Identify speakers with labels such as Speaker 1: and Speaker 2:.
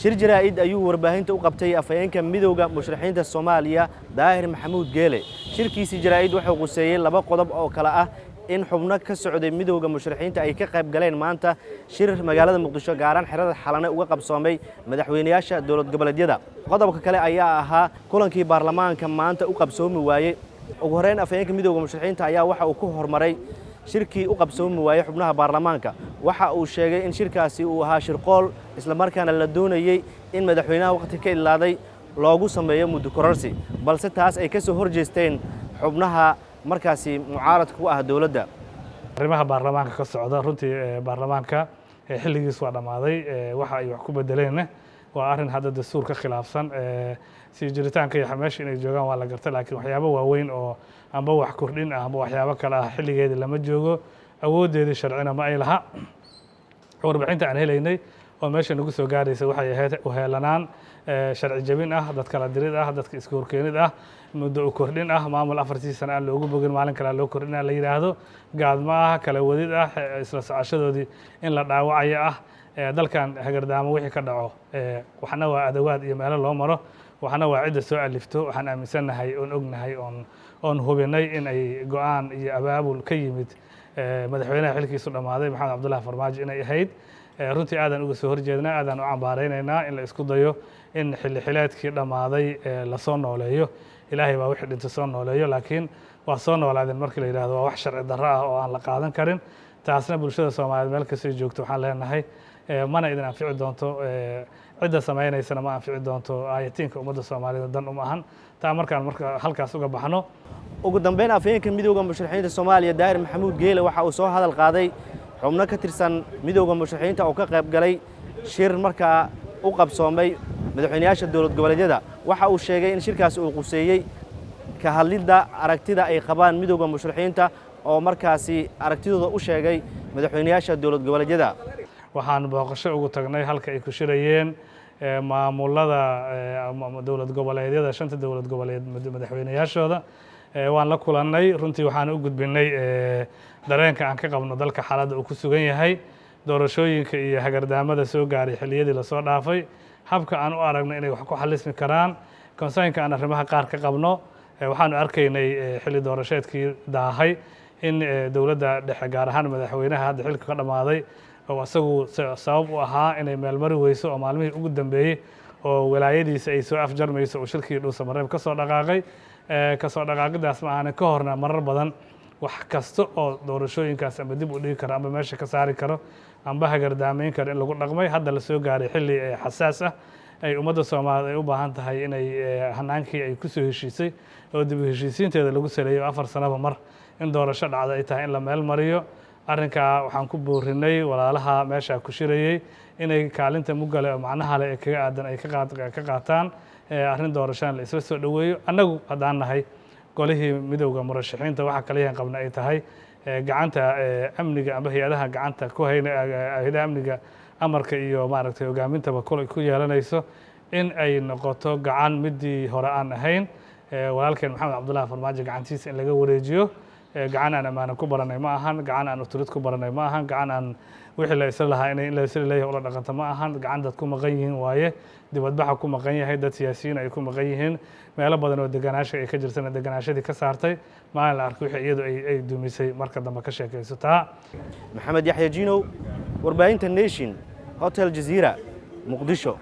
Speaker 1: shir jaraa'id ayuu warbaahinta u qabtay afhayeenka midowga musharaxiinta Soomaaliya Daahir Maxamuud Geele shirkiisi jaraa'id wuxuu quseeyay laba qodob oo kala ah in xubno ka socday midowga musharaxiinta ay ka qayb galeen maanta shir magaalada Muqdisho gaaran xirada xalane uga qabsoomay madaxweynayaasha dawlad goboleedyada qodobka kale ayaa ahaa kulankii baarlamaanka maanta u qabsoomi waayay ugu horeyn afhayeenka midowga musharaxiinta ayaa waxa uu ku hormaray shirkii u qabsoomi waayay xubnaha baarlamaanka waxa uu sheegay in shirkaasi uu ahaa shirqool isla markaana la doonayay in madaxweynaha waqti ka ilaaday loogu sameeyo muddo kororsi balse taas ay ka soo horjeesteen xubnaha markaasi mucaaradka ku ah dawladda
Speaker 2: arrimaha baarlamaanka ka socda runtii baarlamaanka xilligiis waa dhamaaday waxa ay wax ku bedeleen waa arrin hadda dastuur ka khilaafsan si jiritaanka iyo meesha inay joogaan waa la gartay laakiin waxyaabo waaweyn oo amba wax kordhin ah amba waxyaabo kale ah xilligeedii lama joogo awoodeedii sharcina ma ay laha warbixinta aan helaynay oo meesha nagu soo gaaraysa waxay ahayd u heelanaan sharci jabin ah dad kala dirid ah dadka isku horkeenid ah muddo u kordhin ah maamul 4 sano aan loogu bogin maalin kale loo kordhin la yiraahdo gaadma ah kala wadid ah isla socoshadoodii in la dhaawacayo ah dalkan hagardaamo wixii ka dhaco waxna waa adawaad iyo meelo loo maro waxna waa cid soo alifto waxaan aaminsanahay oo ognahay on hubinay in ay go'aan iyo abaabul ka yimid madaxweynaha xilkiisu dhamaaday maxamed cabdullaahi farmaajo inay ahayd runtii aadan uga soo horjeednaa aadan u cambaaraynaynaa in la isku dayo in xilli xileedkii dhamaaday la soo nooleeyo ilaahay baa wixii dhintay soo nooleeyo laakiin waa soo noolaadeen markii la yiraahdo waa wax sharci darro ah oo aan la qaadan karin taasna bulshada Soomaaliyeed meel kasta ay joogto waxaan leenahay mana idin anfici doonto cidda sameeynaysa ma anfici doonto ayatiinka ummadda Soomaaliyeed dan uma ahan taa marka halkaas uga baxno
Speaker 1: ugu dambeyn afhayeenka midowga musharaxiinta Soomaaliya Daahir Maxamuud Geele waxa uu soo hadal qaaday xubno ka tirsan midowga musharaxiinta oo ka qayb galay shir markaa u qabsoomay madaxweynayaasha dawlad goboleedyada waxa uu sheegay in shirkaas uu quseeyay ka hadlidda aragtida ay qabaan midowga musharaxiinta oo markaasi aragtidooda u sheegay madaxweynayaasha dawlad goboleedyada
Speaker 2: waxaan booqasho ugu tagnay halka ay ku shirayeen maamulada dawlad goboleedyada shanta dawlad goboleed madaxweynayaashooda waan la kulannay runtii waxaan u gudbinay dareenka aan ka qabno dalka xaaladda uu ku sugan yahay doorashooyinka iyo hagardaamada soo gaaray xilliyadii la soo dhaafay habka aan u aragno inay wax ku xalismi karaan concernka aan arrimaha qaar ka qabno waxaanu arkaynay xilli doorasheedkii daahay in dawladda dhexe gaar ahaan madaxweynaha hadda xilka ka dhamaaday oo asagu sabab u ahaa inay meelmari weyso oo maalmihii ugu dambeeyey oo walaayadiisa ay soo afjarmayso oo shirkii dhuusa mareeb ka soo dhaqaaqay kasoo dhaqaaqidaas ma aanan ka horna marar badan wax kasta oo doorashooyinkaas amba dib u dhigi karo amba meesha ka saari karo amba hagardaamayn karo in lagu dhaqmay hadda la soo gaaray xilli xasaas ah ay ummadda Soomaaliyeed ay u baahan tahay inay hanaankii ay ku soo heshiisay oo dib u heshiisiinteeda lagu saleeyo 4 sanaba mar in doorasho dhacdo ay tahay in la meel mariyo arrinka waxaan ku boorinay walaalaha meesha ku shirayay inay kaalinta mugale oo macnaha leh kaga aadan ay ka qaataan arrin doorashaan la isla soo dhaweeyo annagu haddaan nahay golihii midowga murashaxiinta waxa kale yahan qabna ay tahay gacanta amniga amba hay'adaha gacanta ku hayna hay'adaha amniga amarka iyo maaragtay hogaamintaba ku yeelanayso in ay noqoto gacan midii hore aan ahayn walaalkeen maxamed cabdullaahi farmaajo gacantiisa in laga wareejiyo gacan aan ammaano ku baranay ma ahan gacan aan uturid ku baranay ma ahan gacan aan wixii la isla lahaa in la isla leeyahay ula dhaqanto ma ahan gacan dad ku maqan yihiin waaye dibadbaxa ku maqan yahay dad siyaasiyiin ay ku maqan yihiin meelo badan oo deganaasho ay ka jirtana deganaashadii ka saartay maalin la arkay wixii iyadu ay dumisay marka dambe ka sheekayso taa
Speaker 1: maxamed yaxya jiinow warbaahinta nation hotel jazeera muqdisho